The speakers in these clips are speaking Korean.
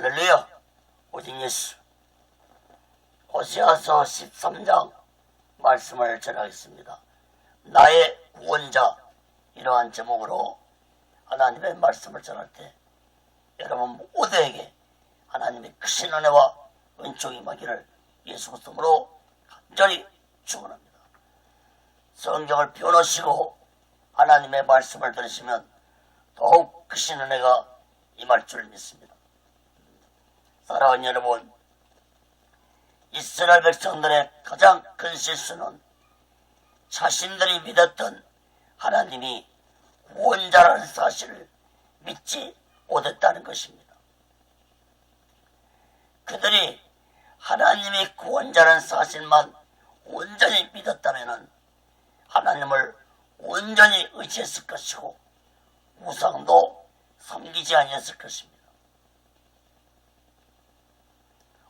할렐루야. 오직 예수. 호세아서 13장 말씀을 전하겠습니다. 나의 구원자, 이러한 제목으로 하나님의 말씀을 전할 때 여러분 모두에게 하나님의 크신 은혜와 은총이 임하기를 예수 그리스도로 간절히 축원합니다. 성경을 펴놓으시고 하나님의 말씀을 들으시면 더욱 크신 은혜가 임할 줄 믿습니다. 사랑하는 여러분, 이스라엘 백성들의 가장 큰 실수는 자신들이 믿었던 하나님이 구원자라는 사실을 믿지 못했다는 것입니다. 그들이 하나님이 구원자라는 사실만 온전히 믿었다면 하나님을 온전히 의지했을 것이고 우상도 섬기지 아니했을 것입니다.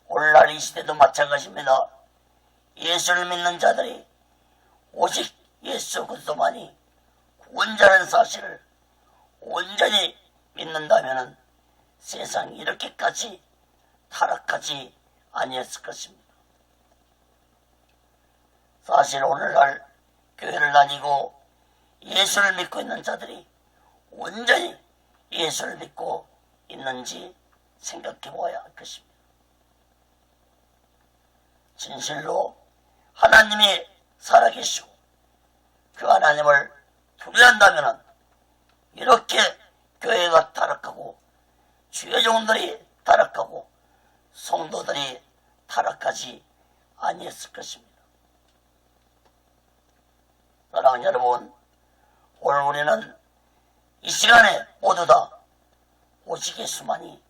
오늘날 이 시대도 마찬가지입니다. 예수를 믿는 자들이 오직 예수 그리스도만이 구원자라는 사실을 온전히 믿는다면 세상이 이렇게까지 타락하지 아니했을 것입니다. 사실 오늘날 교회를 다니고 예수를 믿고 있는 자들이 온전히 예수를 믿고 있는지 생각해 보아야 할 것입니다. 진실로 하나님이 살아계시고 그 하나님을 두려워한다면 이렇게 교회가 타락하고 주의 종들이 타락하고 성도들이 타락하지 아니했을 것입니다. 사랑하는 여러분, 오늘 우리는 이 시간에 모두 다 오직 예수만이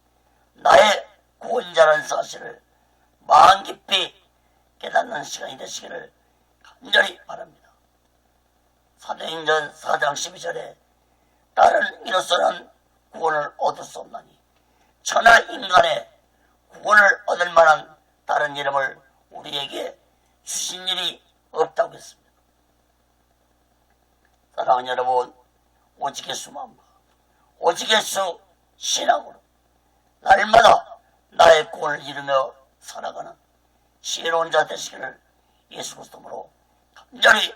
나의 구원자라는 사실을 마음 깊이 깨닫는 시간이 되시기를 간절히 바랍니다. 사도행전 4장 12절에 다른 이로서는 구원을 얻을 수 없나니 천하 인간의 구원을 얻을 만한 다른 이름을 우리에게 주신 일이 없다고 했습니다. 사랑하는 여러분, 오직 예수만, 오직 예수 신앙으로 날마다 나의 구원을 이루며 살아가는 지혜로운 자 되시기를 예수 그리스도로 간절히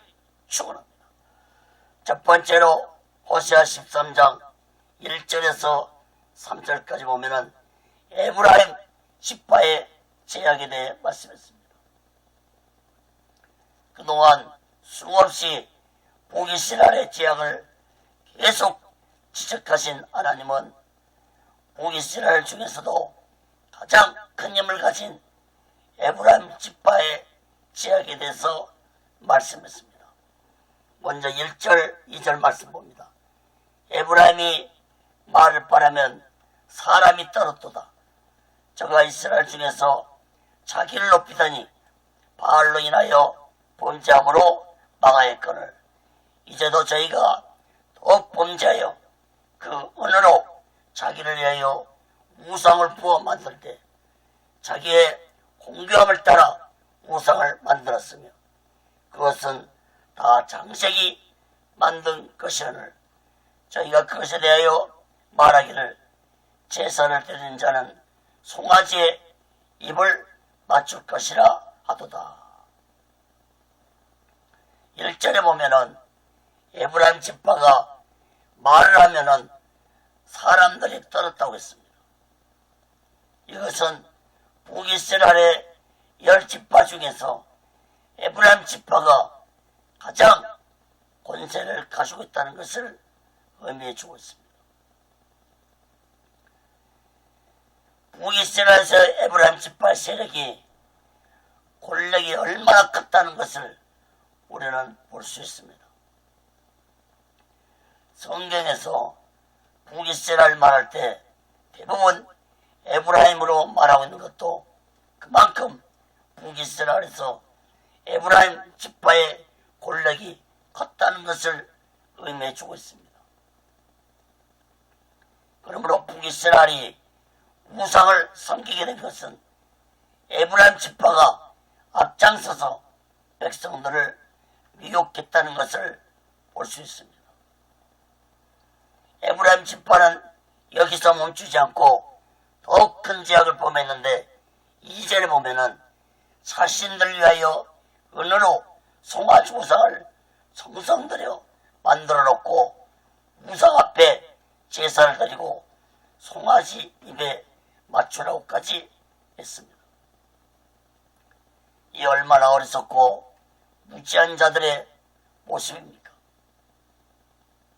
축원합니다. 첫 번째로 호세아 13장 1절에서 3절까지 보면은 에브라임 지파의 제약에 대해 말씀했습니다. 그동안 수없이 북이스라엘의 제약을 계속 지적하신 하나님은 북이스라엘 중에서도 가장 큰 힘을 가진 에브라임 지파의 제약에 대해서 말씀했습니다. 먼저 1절, 2절 말씀 봅니다. 에브라임이 말을 바라면 사람이 떨어도다. 저가 이스라엘 중에서 자기를 높이더니 바알로 인하여 범죄함으로 망하였거늘 이제도 저희가 더욱 범죄하여 그 은으로 자기를 위하여 우상을 부어 만들 때 자기의 공교함을 따라 우상을 만들었으며 그것은 다 장색이 만든 것이오늘 저희가 그것에 대하여 말하기를 제사를 드리는 자는 송아지의 입을 맞출 것이라 하도다. 1절에 보면은 에브라임 지파가 말을 하면은 사람들이 떨었다고 했습니다. 이것은 북이스라엘의 10지파 중에서 에브라임 지파가 가장 권세를 가지고 있다는 것을 의미해 주고 있습니다. 북이스라엘에서 에브라임 지파의 세력이 권력이 얼마나 컸다는 것을 우리는 볼 수 있습니다. 성경에서 북이스라엘 말할 때 대부분 에브라임으로 말하고 있는 것도 그만큼 북이스라엘에서 에브라임 지파의 권력이 컸다는 것을 의미해 주고 있습니다. 그러므로 북이스라엘이 우상을 섬기게 된 것은 에브라임 지파가 앞장서서 백성들을 미혹했다는 것을 볼 수 있습니다. 에브라임 지파는 여기서 멈추지 않고 더욱 큰 죄악을 범했는데 2절에 보면은 자신들 위하여 은으로 송아지 우상을 성성들여 만들어 놓고 우상 앞에 제사를 드리고 송아지 입에 맞추라고까지 했습니다. 이 얼마나 어리석고 무지한 자들의 모습입니까?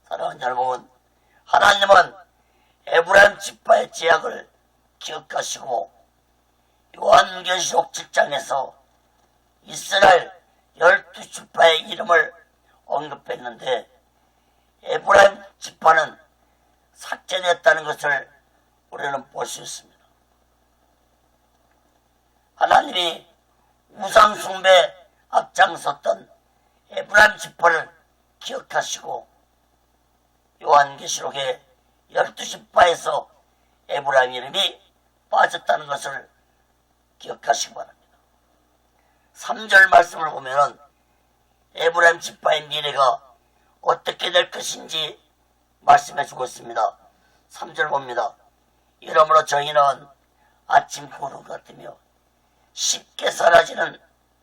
사랑하는 여러분, 하나님은 에브라임 지파의 죄악을 기억하시고 요한계시록 7장에서 이스라엘 12지파의 이름을 언급했는데 에브라임 지파는 삭제됐다는 것을 우리는 볼 수 있습니다. 하나님이 우상 숭배에 앞장섰던 에브라임 지파를 기억하시고 요한계시록의 12지파에서 에브라임 이름이 빠졌다는 것을 기억하시기 바랍니다. 3절 말씀을 보면은 에브라임 지파의 미래가 어떻게 될 것인지 말씀해 주고 있습니다. 3절 봅니다. 이러므로 저희는 아침 구름 같으며 쉽게 사라지는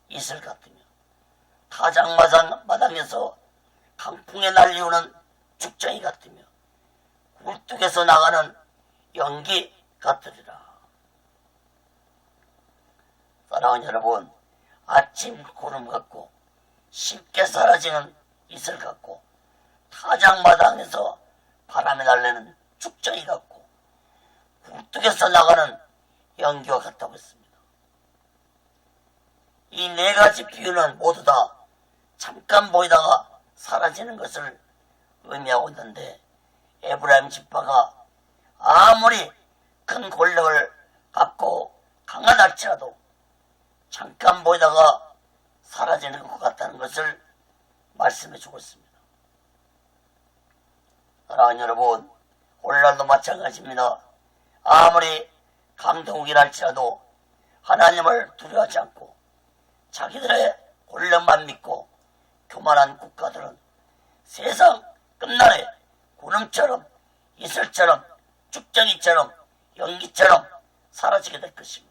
이슬 같으며 타작마당에서 강풍에 날리우는 죽정이 같으며 굴뚝에서 나가는 연기 같으리라. 사랑하는 여러분, 아침 구름 같고 쉽게 사라지는 이슬 같고 타작마당에서 바람에 날리는 죽정이 같고 굴뚝에서 나가는 연기와 같다고 했습니다. 이 네 가지 비유는 모두 다 잠깐 보이다가 사라지는 것을 의미하고 있는데 에브라임 지파가 아무리 큰 권력을 갖고 강하달지라도 잠깐 보이다가 사라지는 것 같다는 것을 말씀해 주고 있습니다. 사랑하는 여러분, 오늘날도 마찬가지입니다. 아무리 강대국이랄지라도 하나님을 두려워하지 않고 자기들의 권력만 믿고 교만한 국가들은 세상 끝날에 구름처럼 이슬처럼 죽정이처럼 연기처럼 사라지게 될 것입니다.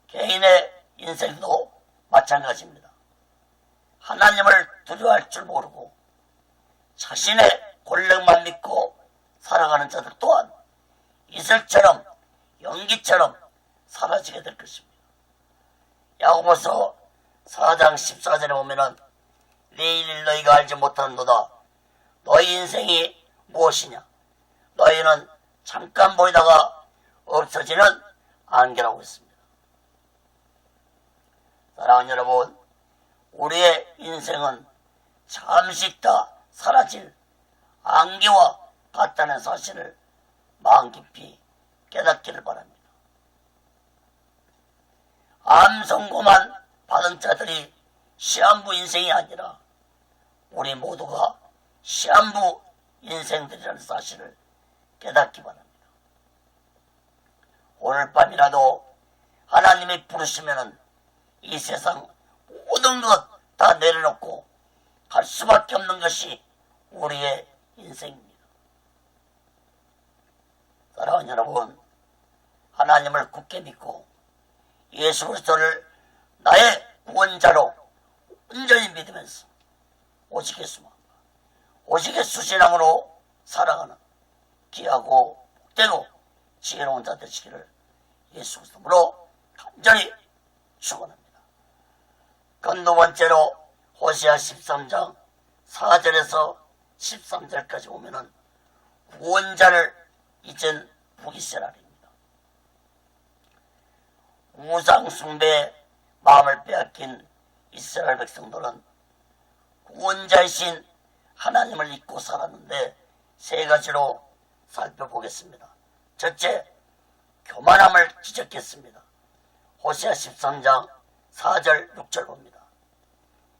개인의 인생도 마찬가지입니다. 하나님을 두려워할 줄 모르고 자신의 권력만 믿고 살아가는 자들 또한 이슬처럼 연기처럼 사라지게 될 것입니다. 야고보서 4장 14절에 보면은 내일 너희가 알지 못하는도다. 너희 인생이 무엇이냐? 너희는 잠깐 보이다가 없어지는 안개라고 했습니다. 사랑하는 여러분, 우리의 인생은 잠시 있다 사라질 안개와 같다는 사실을 마음 깊이 깨닫기를 바랍니다. 암 선고만 받은 자들이 시한부 인생이 아니라 우리 모두가 시한부 인생들이라는 사실을 깨닫기 바랍니다. 오늘 밤이라도 하나님이 부르시면은 이 세상 모든 것 다 내려놓고 갈 수밖에 없는 것이 우리의 인생입니다. 사랑하는 여러분, 하나님을 굳게 믿고 예수 그리스도를 나의 구원자로 온전히 믿으면서 오직 예수만 오직 예수 신앙으로 살아가는 귀하고 복되고 지혜로운 자 되시기를 예수 그리스도로 간절히 축원합니다. 그 두 번째로 호세아 13장 4절에서 13절까지 보면은 구원자를 잊은 북이스라엘입니다. 우상 숭배에 마음을 빼앗긴 이스라엘 백성들은 구원자이신 하나님을 잊고 살았는데 세 가지로 살펴보겠습니다. 첫째, 교만함을 지적했습니다. 호세아 13장 4절 6절 봅니다.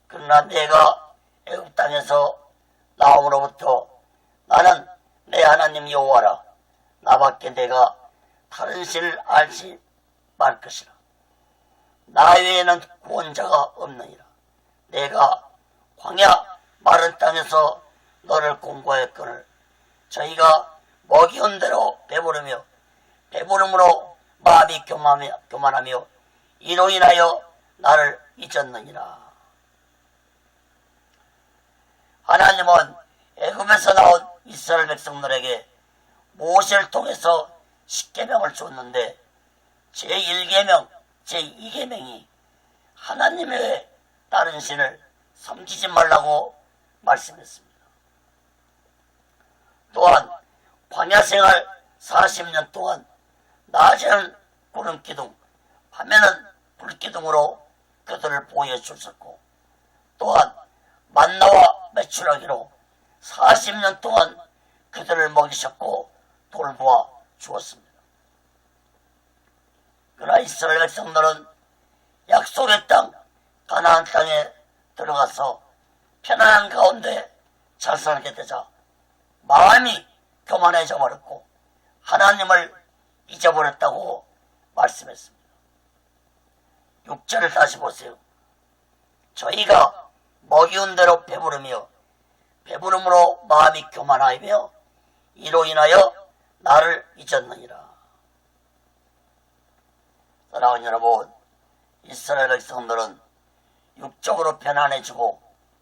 그러나 내가 애굽 땅에서 나옴으로부터 나는 내 하나님 여호와라. 나밖에 내가 다른 신을 알지 말 것이라. 나 외에는 구원자가 없느니라. 내가 광야 마른 땅에서 너를 공고하였거늘 저희가 먹이온 대로 배부르며 배부름으로 마음이 교만하며 이로 인하여 나를 잊었느니라. 하나님은 애굽에서 나온 이스라엘 백성들에게 모세를 통해서 십계명을 줬는데 제1계명, 제2계명이 하나님 외에 다른 신을 섬기지 말라고 말씀했습니다. 또한 광야생활 40년 동안 낮에는 구름기둥, 밤에는 불기둥으로 그들을 보호해 주셨고, 또한 만나와 메추라기로 40년 동안 그들을 먹이셨고 돌보아 주었습니다. 그러나 이스라엘 백성들은 약속의 땅 가나안 땅에 들어가서 편안한 가운데 잘 살게 되자 마음이 교만해져 버렸고 하나님을 잊어버렸다고 말씀했습니다. 6절을 다시 보세요. 저희가 먹이운 대로 배부르며 배부름으로 마음이 교만하며 이로 인하여 나를 잊었느니라. 사랑하는 여러분, 이스라엘 백성들은 육적으로 편안해지고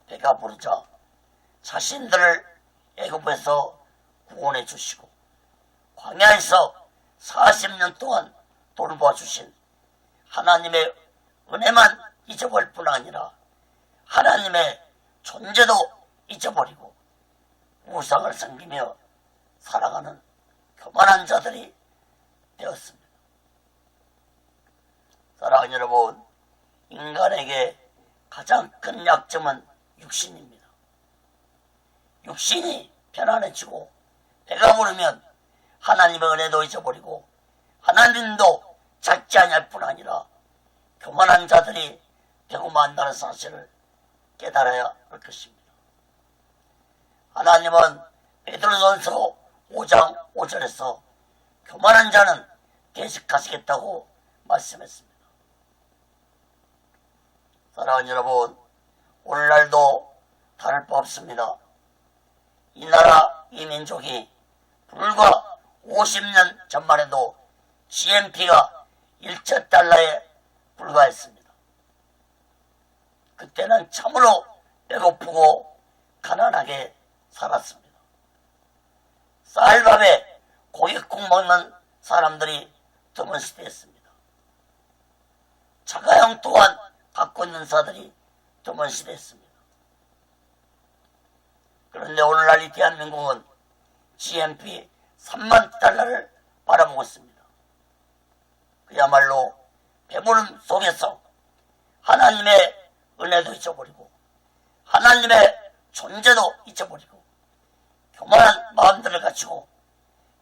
배가 부르자 자신들을 애굽에서 구원해 주시고 광야에서 40년 동안 돌보아 주신 하나님의 은혜만 잊어버릴 뿐 아니라 하나님의 존재도 잊어버리고 우상을 섬기며 살아가는 교만한 자들이 되었습니다. 사랑하는 여러분, 인간에게 가장 큰 약점은 육신입니다. 육신이 편안해지고 배가 부르면 하나님의 은혜도 잊어버리고 하나님도 찾지 아니할 뿐 아니라 교만한 자들이 되고 만다는 사실을 깨달아야 할 것입니다. 하나님은 베드로전서 5장 5절에서 교만한 자는 대식하시겠다고 말씀했습니다. 사랑하는 여러분, 오늘날도 다를 바 없습니다. 이 나라 이 민족이 불과 50년 전만 해도 GNP가 1,000달러에 불과했습니다. 그때는 참으로 배고프고 가난하게 살았습니다. 쌀밥에 고깃국 먹는 사람들이 드문 시대였습니다. 자가용 또한 갖고 있는 사람들이 드문 시대였습니다. 그런데 오늘날 이 대한민국은 GNP 3만 달러를 바라보고 있습니다. 그야말로 배부름 속에서 하나님의 은혜도 잊어버리고 하나님의 존재도 잊어버리고 교만한 마음들을 갖추고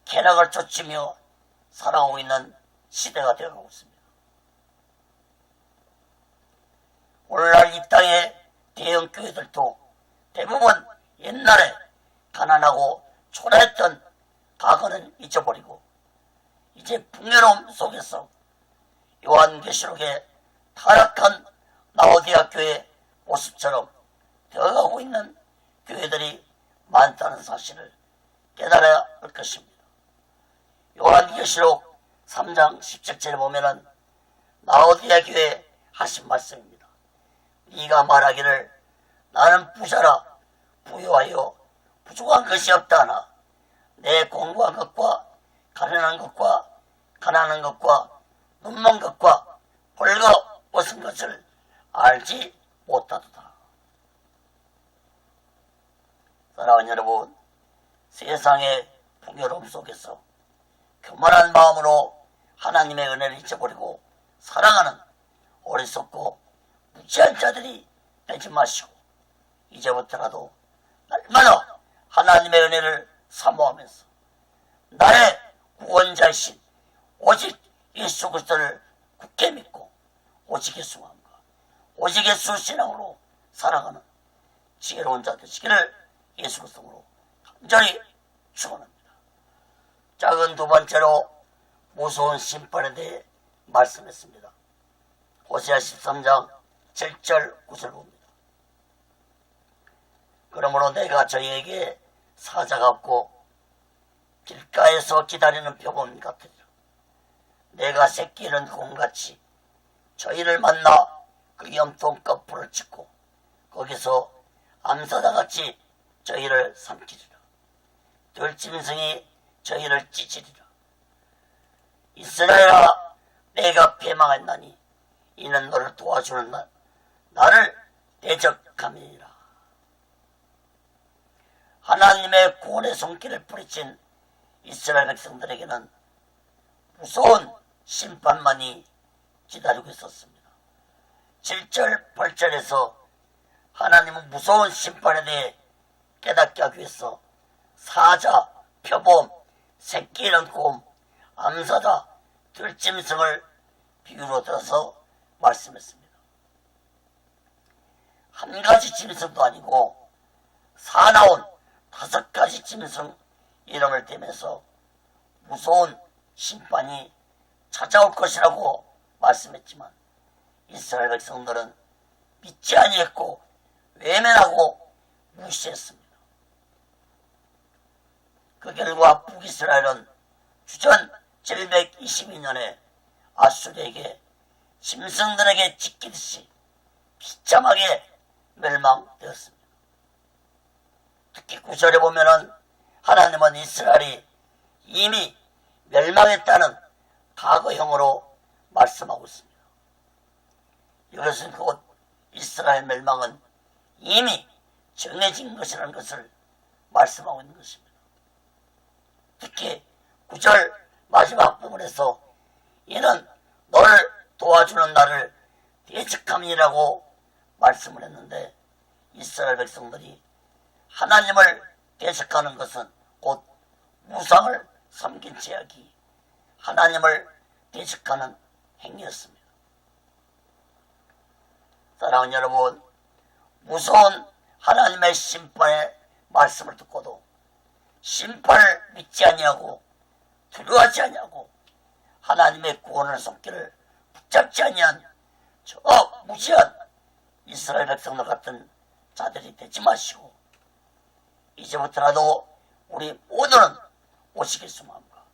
쾌락을 쫓으며 살아오고 있는 시대가 되어가고 있습니다. 오늘날 이 땅의 대형 교회들도 대부분 옛날에 가난하고 초라했던 과거는 잊어버리고 이제 풍요로움 속에서 요한계시록의 타락한 라오디아 교회 모습처럼 되어가고 있는 교회들이 많다는 사실을 깨달아야 할 것입니다. 요한계시록 3장 17절에 보면은 라오디아 교회에 하신 말씀입니다. 네가 말하기를 나는 부자라 부유하여 부족한 것이 없다 하나 내 공부한 것과 가난한 것과 눈먼 것과 벌거 벗은 것을 알지 못하도다. 사랑하는 여러분, 세상의 풍요로움 속에서 교만한 마음으로 하나님의 은혜를 잊어버리고 살아가는 어리석고 무지한 자들이 되지 마시고 이제부터라도 날마다 하나님의 은혜를 사모하면서 나의 구원자이신 오직 예수 그리스도를 굳게 믿고 오직 예수 마음과 오직 예수 신앙으로 살아가는 지혜로운 자 되시기를 예수 그리스도로 간절히 축원합니다. 작은 두 번째로 무서운 심판에 대해 말씀했습니다. 호세아 13장 7절 9절 봅니다. 그러므로 내가 저희에게 사자같고 길가에서 기다리는 표범 같으리라. 내가 새끼는 곰같이 저희를 만나 그 염통 거풀을 짚고 거기서 암사다같이 저희를 삼키리라. 들짐승이 저희를 찢으리라. 이스라엘아, 내가 패망했나니 이는 너를 도와주는 나를 대적함이니라. 하나님의 구원의 손길을 뿌리친 이스라엘 백성들에게는 무서운 심판만이 기다리고 있었습니다. 7절 8절에서 하나님은 무서운 심판에 대해 깨닫게 하기 위해서 사자, 표범, 새끼 잃은 곰, 암사자, 들짐승을 비유로 들어서 말씀했습니다. 한 가지 짐승도 아니고 사나운 5가지 짐승 이름을 대면서 무서운 심판이 찾아올 것이라고 말씀했지만 이스라엘 백성들은 믿지 아니했고 외면하고 무시했습니다. 그 결과 북이스라엘은 주전 722년에 아수르에게 짐승들에게 찢기듯이 비참하게 멸망되었습니다. 특히 9절에 보면은 하나님은 이스라엘이 이미 멸망했다는 과거형으로 말씀하고 있습니다. 이것은 곧 이스라엘 멸망은 이미 정해진 것이라는 것을 말씀하고 있는 것입니다. 특히 9절 마지막 부분에서 이는 너를 도와주는 나를 대적함이라고 말씀을 했는데 이스라엘 백성들이 하나님을 대적하는 것은 곧 우상을 섬긴 죄악이 하나님을 대적하는 행위였습니다. 사랑하는 여러분, 무서운 하나님의 심판의 말씀을 듣고도 심판을 믿지 아니하고 두려워하지 아니하고 하나님의 구원의 손길을 붙잡지 아니한 저 무지한 이스라엘 백성들 같은 자들이 되지 마시고 이제부터라도 우리 모두는 오직 예수 마음과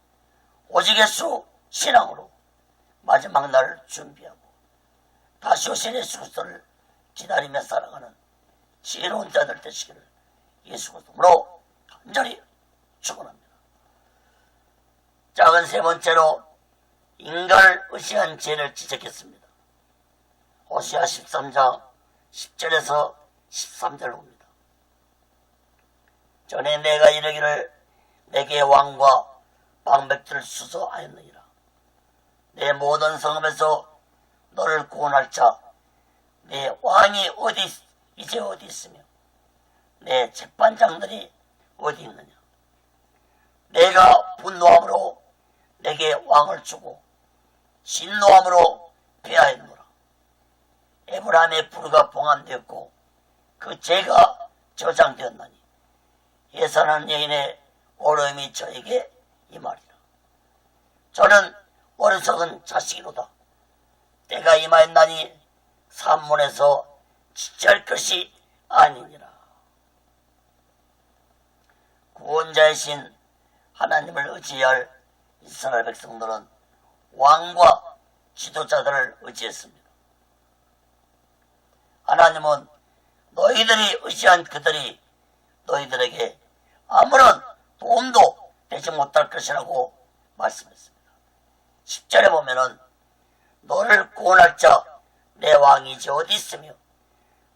오직 예수 신앙으로 마지막 날을 준비하고 다시 오실 예수 그리스도를 기다리며 살아가는 지혜로운 자들 되시기를 예수 그리스도로 간절히 축원합니다. 작은 세 번째로 인간을 의지한 죄를 지적했습니다. 호시아 13장 10절에서 13절로 봅니다. 전에 내가 이르기를 내게 왕과 방백들을 수소하였느니라. 내 모든 성읍에서 너를 구원할 자 내 왕이 이제 어디 있으며 내 재판장들이 어디 있느냐. 내가 분노함으로 내게 왕을 주고 진노함으로 폐하였노라. 에브라임의 부르가 봉함되었고 그 죄가 저장되었나니 예산한 여인의 어려움이 저에게 임하리라. 저는 어리석은 자식이로다. 때가 임하였나니 산문에서 지체할 것이 아니니라. 구원자이신 하나님을 의지할 이스라엘 백성들은 왕과 지도자들을 의지했습니다. 하나님은 너희들이 의지한 그들이 너희들에게 아무런 도움도 되지 못할 것이라고 말씀했습니다. 10절에 보면은 너를 구원할 자 내 왕이 이제 어디 있으며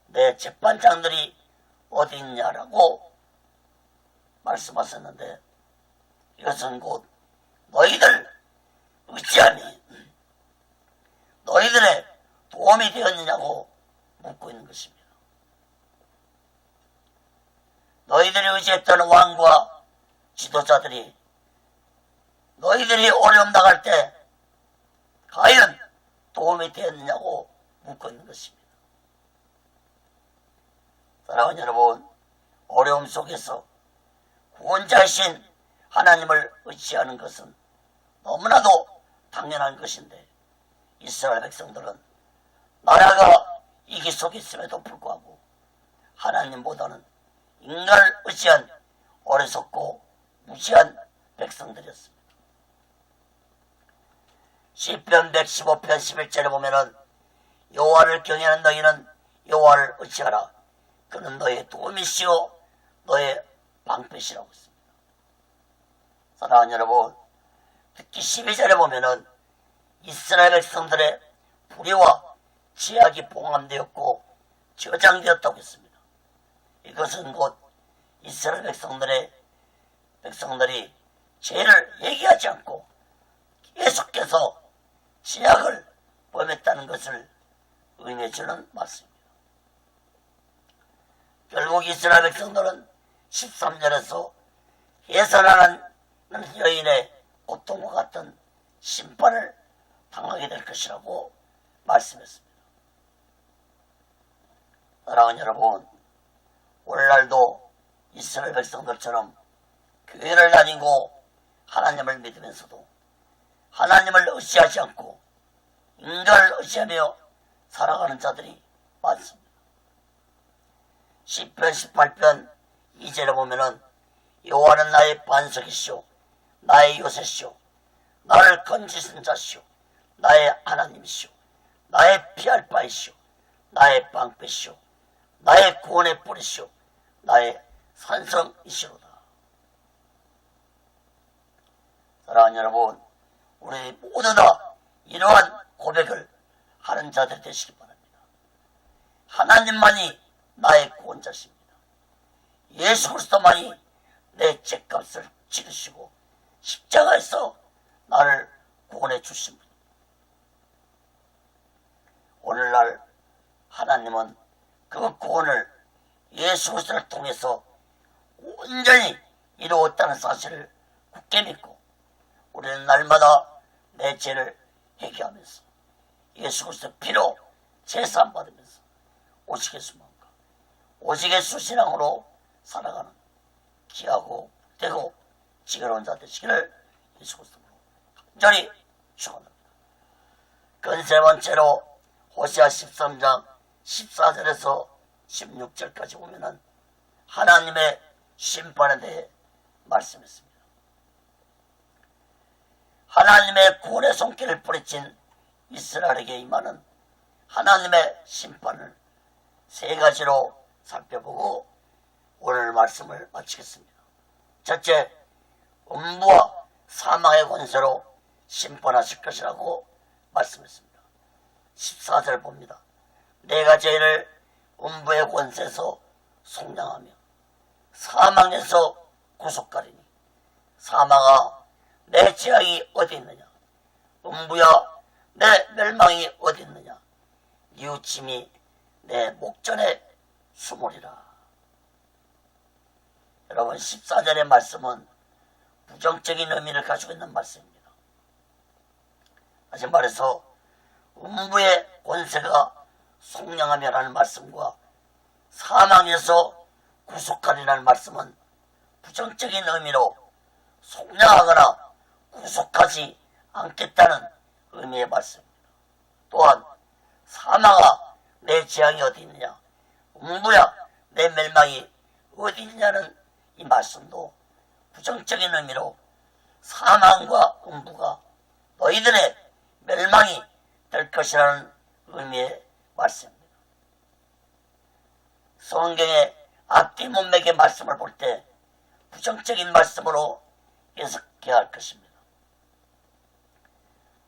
내 재판장들이 어디 있냐라고 말씀하셨는데 이것은 곧 너희들 의지함이 너희들의 도움이 되었느냐고 묻고 있는 것입니다. 너희들이 의지했던 왕과 지도자들이 너희들이 어려움 나갈 때 과연 도움이 되었느냐고 묻고 있는 것입니다. 사랑하는 여러분, 어려움 속에서 구원자이신 하나님을 의지하는 것은 너무나도 당연한 것인데 이스라엘 백성들은 나라가 이기 속에 있음에도 불구하고 하나님보다는 인간을 의지한 어리석고 무지한 백성들이었습니다. 시편 115편 11절에 보면은 여호와를 경외하는 너희는 여호와를 의지하라. 그는 너의 도움이시오 너의 방패시라고 했습니다. 사랑하는 여러분, 특히 12절에 보면은 이스라엘 백성들의 불의와 죄악이 봉함되었고 저장되었다고 했습니다. 이것은 곧 이스라엘 백성들이 죄를 얘기하지 않고 계속해서 죄악을 범했다는 것을 의미해주는 말씀입니다. 결국 이스라엘 백성들은 13절에서 해산하는 여인의 고통과 같은 심판을 당하게 될 것이라고 말씀했습니다. 사랑하는 여러분, 오늘날도 이스라엘 백성들처럼 교회를 다니고 하나님을 믿으면서도 하나님을 의지하지 않고 인간을 의지하며 살아가는 자들이 많습니다. 시편 18편 2절에 보면은 여호와는 나의 반석이시오 나의 요새시오 나를 건지신 자시오 나의 하나님이시오 나의 피할 바이시오 나의 방패시오 나의 구원의 뿌리시오 나의 산성이시로다. 사랑하는 여러분, 우리 모두 다 이러한 고백을 하는 자들이 되시기 바랍니다. 하나님만이 나의 구원자십니다. 예수 그리스도만이 내 죄값을 치르시고 십자가에서 나를 구원해 주신 분. 오늘날 하나님은 그 구원을 예수 그리스도를 통해서 온전히 이루었다는 사실을 굳게 믿고 우리는 날마다 내 죄를 회개하면서 예수 그리스도 피로 제사함 받으면서 오직의 수만과 오직의 수신앙으로 살아가는 귀하고 되고 지혜로운 자 되시기를 예수 그리스도로 간절히 축원합니다. 그 세 번째로 호세아 13장 14절에서 16절까지 보면은 하나님의 심판에 대해 말씀했습니다. 하나님의 구원의 손길을 뿌리친 이스라엘에게 임하는 하나님의 심판을 세 가지로 살펴보고 오늘 말씀을 마치겠습니다. 첫째, 음부와 사망의 권세로 심판하실 것이라고 말씀했습니다. 14절 봅니다. 내가 저희를 음부의 권세에서 속량하며 사망에서 구속하리니 사망아 내 재앙이 어디 있느냐 음부야 내 멸망이 어디 있느냐 뉘우침이 내 목전에 숨으리라. 여러분 14절의 말씀은 부정적인 의미를 가지고 있는 말씀입니다. 다시 말해서 음부의 권세가 속량하며라는 말씀과 사망에서 구속하리라는 말씀은 부정적인 의미로 속량하거나 구속하지 않겠다는 의미의 말씀입니다. 또한 사망아 내 재앙이 어디 있느냐 음부야 내 멸망이 어디 있느냐는 이 말씀도 부정적인 의미로 사망과 음부가 너희들의 멸망이 될 것이라는 의미의 말씀입니다. 성경의 앞뒤 문맥의 말씀을 볼 때 부정적인 말씀으로 해석해야 할 것입니다.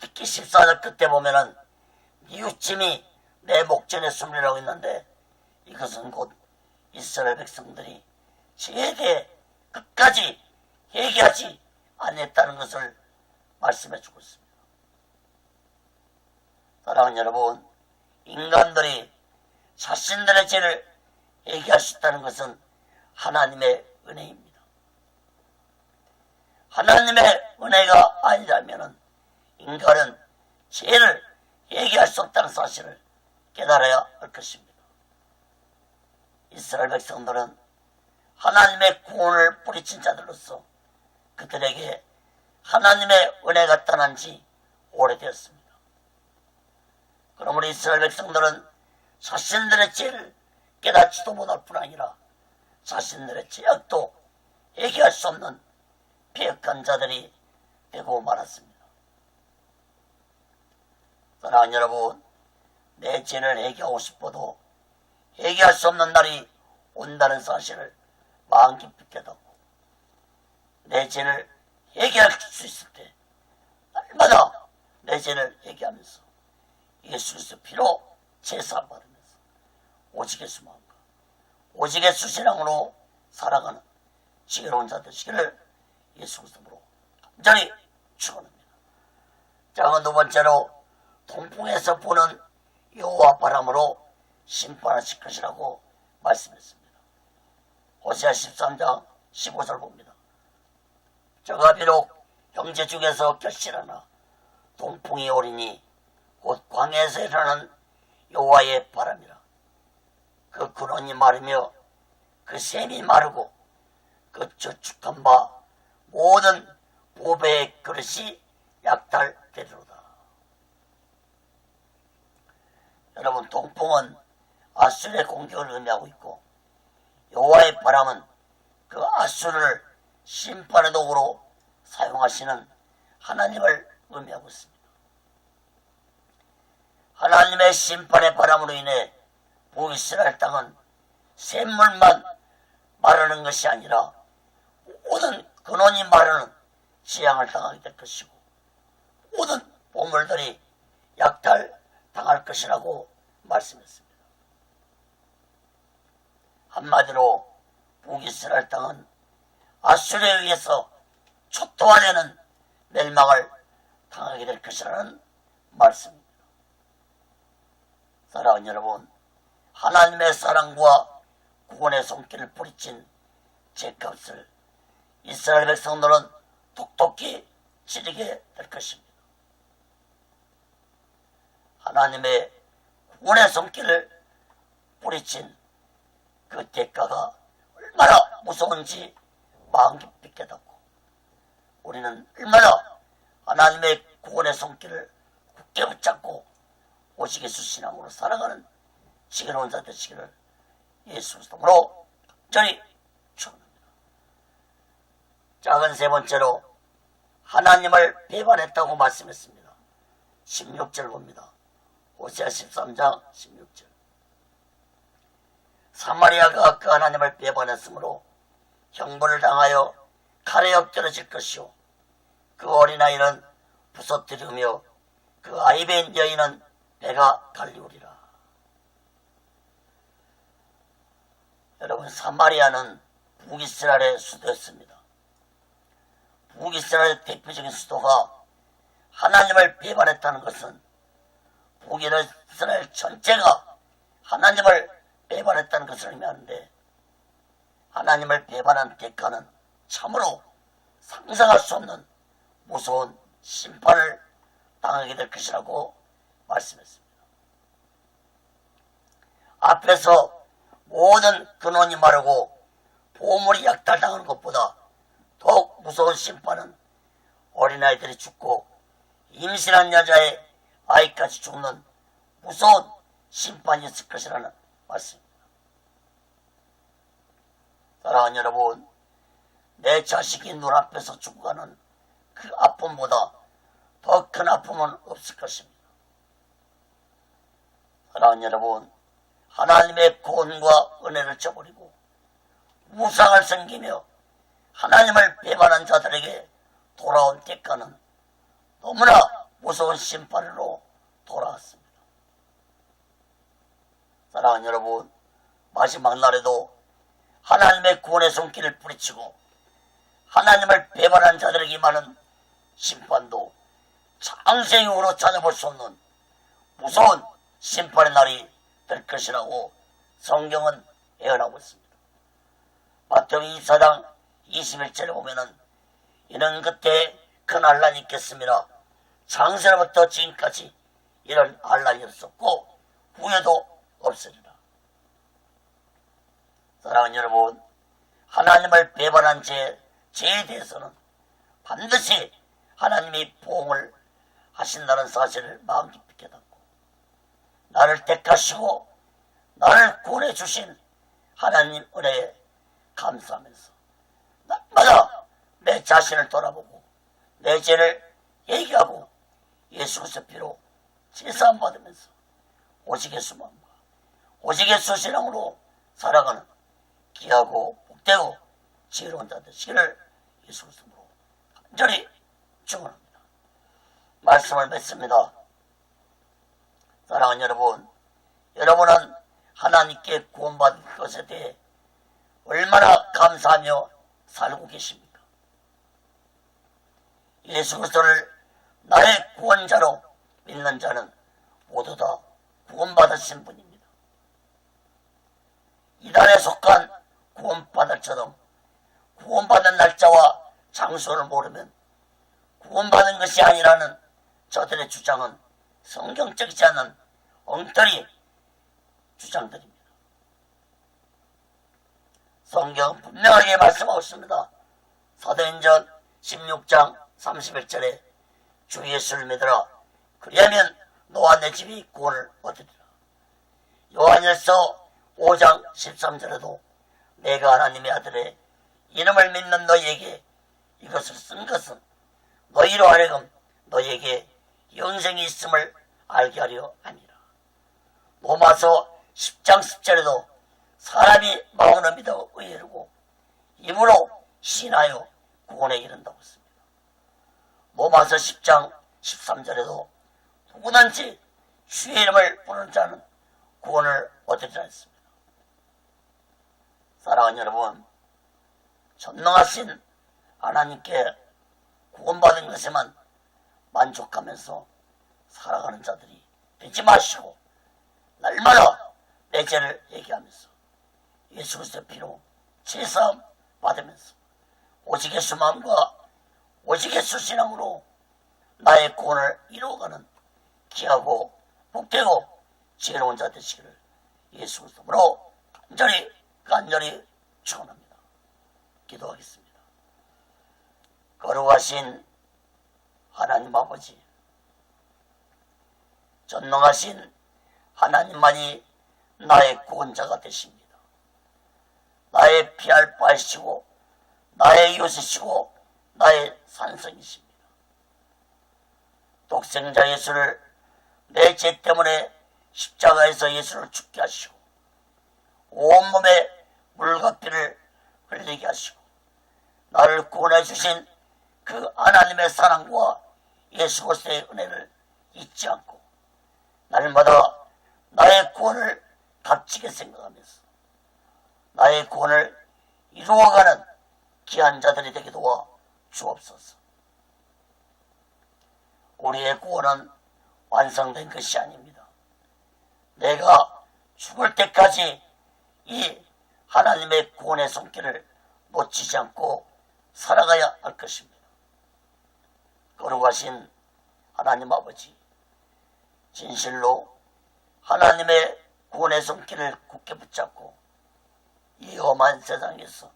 특히 14절 끝에 보면은 뉘우침이 내 목전에 숨으리라고 했는데 이것은 곧 이스라엘 백성들이 죄에 대해 끝까지 회개하지 않았다는 것을 말씀해 주고 있습니다. 사랑하는 여러분, 인간들이 자신들의 죄를 회개할 수 있다는 것은 하나님의 은혜입니다. 하나님의 은혜가 아니라면 인간은 죄를 회개할 수 없다는 사실을 깨달아야 할 것입니다. 이스라엘 백성들은 하나님의 구원을 뿌리친 자들로서 그들에게 하나님의 은혜가 떠난 지 오래되었습니다. 그러므로 이스라엘 백성들은 자신들의 죄를 깨닫지도 못할 뿐 아니라 자신들의 죄악도 회개할 수 없는 패역한 자들이 되고 말았습니다. 사랑하는 여러분, 내 죄를 회개하고 싶어도 회개할 수 없는 날이 온다는 사실을 마음 깊이 깨닫고 내 죄를 회개할 수 있을 때 날마다 내 죄를 회개하면서 예수 그리스도 피로 제사함 받으면서 오직 예수 마음과 오직 예수 신앙으로 살아가는 지혜로운 자 되시기를 예수 그리스도로 간절히 축원합니다. 자, 두 번째로 동풍에서 부는 여호와 바람으로 심판하실 것이라고 말씀했습니다. 호세아 13장 15절 봅니다. 저가 비록 형제 중에서 결실하나 동풍이 오리니 곧 광야에서 일어나는 여호와의 바람이라. 그 근원이 마르며 그 샘이 마르고 그 저축한 바 모든 보배의 그릇이 약탈되리로다. 여러분, 동풍은 아수르의 공격을 의미하고 있고 여호와의 바람은 그 아수르를 심판의 도구로 사용하시는 하나님을 의미하고 있습니다. 하나님의 심판의 바람으로 인해 북이스라엘 땅은 샘물만 마르는 것이 아니라 모든 근원이 마르는 재앙을 당하게 될 것이고 모든 보물들이 약탈당할 것이라고 말씀했습니다. 한마디로 북이스라엘 땅은 아수르에 의해서 초토화되는 멸망을 당하게 될 것이라는 말씀입니다. 사랑하는 여러분, 하나님의 사랑과 구원의 손길을 뿌리친 죄값을 이스라엘 백성들은 톡톡히 치르게 될 것입니다. 하나님의 구원의 손길을 뿌리친 그 대가가 얼마나 무서운지 마음 깊이 깨닫고 우리는 얼마나 하나님의 구원의 손길을 굳게 붙잡고 오직 예수 신앙으로 살아가는 지혜로운 자 되시기를 예수 그리스도로 간절히 축원합니다. 작은 세 번째로 하나님을 배반했다고 말씀했습니다. 16절 봅니다. 호세아 13장 16절. 사마리아가 그 하나님을 배반했으므로 형벌을 당하여 칼에 엎드러질 것이요 그 어린아이는 부서뜨리며 그 아이벤 여인은 배가 갈리우리라. 여러분, 사마리아는 북이스라엘의 수도였습니다. 북이스라엘의 대표적인 수도가 하나님을 배반했다는 것은 북이스라엘 전체가 하나님을 배반했다는 것을 의미하는데 하나님을 배반한 대가는 참으로 상상할 수 없는 무서운 심판을 당하게 될 것이라고 말씀했습니다. 앞에서 모든 근원이 마르고 보물이 약탈당하는 것보다 더욱 무서운 심판은 어린아이들이 죽고 임신한 여자의 아이까지 죽는 무서운 심판이 있을 것이라는 말씀입니다. 사랑하는 여러분, 내 자식이 눈앞에서 죽어가는 그 아픔보다 더 큰 아픔은 없을 것입니다. 사랑하는 여러분, 하나님의 구원과 은혜를 저버리고 우상을 섬기며 하나님을 배반한 자들에게 돌아온 대가는 너무나 무서운 심판으로 돌아왔습니다. 사랑하는 여러분, 마지막 날에도 하나님의 구원의 손길을 뿌리치고 하나님을 배반한 자들에게 임하는 심판도 창세이후로 찾아볼 수 없는 무서운 심판의 날이 될 것이라고 성경은 예언하고 있습니다. 마태복음 24장 21절에 보면은 이는 그때 큰 환란이 있겠습니다. 창세로부터 지금까지 이런 환란이 없었고 후에도 없으리라. 사랑하는 여러분, 하나님을 배반한 죄에 대해서는 반드시 하나님이 보응을 하신다는 사실을 마음 깊이 깨닫고 나를 택하시고 나를 구원해 주신 하나님 은혜에 감사하면서 날마다 내 내 자신을 돌아보고 내 죄를 얘기하고 예수 그리스도 피로 제사함 받으면서 오직 예수 마음과 오직 예수 신앙으로 살아가는 귀하고 복되고 지혜로운 자 되시기를 예수 그리스도로 간절히 축원합니다. 말씀을 맺습니다. 사랑하는 여러분, 여러분은 하나님께 구원받은 것에 대해 얼마나 감사하며 살고 계십니까? 예수 그리스도를 나의 구원자로 믿는 자는 모두 다 구원받으신 분입니다. 이단에 속한 구원받을처럼 구원받은 날짜와 장소를 모르면 구원받은 것이 아니라는 저들의 주장은 성경적이지 않은 엉터리 주장들입니다. 성경은 분명하게 말씀하고 있습니다. 사도행전 16장 31절에 주 예수를 믿으라. 그리하면 너와 내 집이 구원을 얻으리라. 요한일서 5장 13절에도 내가 하나님의 아들의 이름을 믿는 너희에게 이것을 쓴 것은 너희로 하여금 너희에게 영생이 있음을 알게 하려 함이라. 로마서 10장 10절에도 사람이 마음으로 믿어 의에이르고 입으로 신하여 구원에 이른다고 했습니다. 로마서 10장 13절에도 누구든지 주의 이름을 부르는 자는 구원을 얻으리라 했습니다. 사랑하는 여러분, 전능하신 하나님께 구원받은 것에만 만족하면서 살아가는 자들이 되지 마시고 날마다 내 죄를 얘기하면서 예수 그리스도의 피로 제사함 받으면서 오직 예수 마음과 오직 예수 신앙으로 나의 구원을 이루어가는 귀하고 복되고 지혜로운 자 되시기를 예수 그리스도로 간절히 축원합니다. 기도하겠습니다. 거룩하신 하나님 아버지, 전능하신 하나님만이 나의 구원자가 되십니다. 나의 피할 바이시고 나의 이웃이시고 나의 산성이십니다. 독생자 예수를 내 죄 때문에 십자가에서 예수를 죽게 하시고 온몸에 물과 피를 흘리게 하시고 나를 구원해 주신 그 하나님의 사랑과 예수 그리스도의 은혜를 잊지 않고 날마다 나의 구원을 값지게 생각하면서 나의 구원을 이루어가는 귀한 자들이 되게 도와 주옵소서. 우리의 구원은 완성된 것이 아닙니다. 내가 죽을 때까지 이 하나님의 구원의 손길을 놓치지 않고 살아가야 할 것입니다. 거룩하신 하나님 아버지, 진실로 하나님의 구원의 손길을 굳게 붙잡고 이 험한 세상에서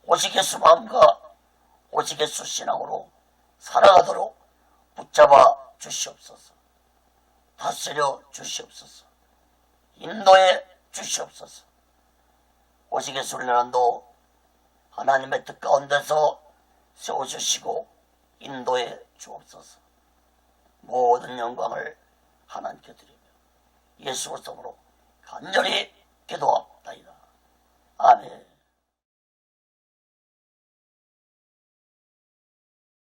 오직 예수 마음과 오직 예수 신앙으로 살아가도록 붙잡아 주시옵소서. 다스려 주시옵소서. 인도해 주시옵소서. 오직 예수를 나란도 하나님의 뜻 가운데서 세워주시고 인도해 주옵소서. 모든 영광을 하나님께 드리며 예수 그리스도로 간절히 기도합니다. 아멘.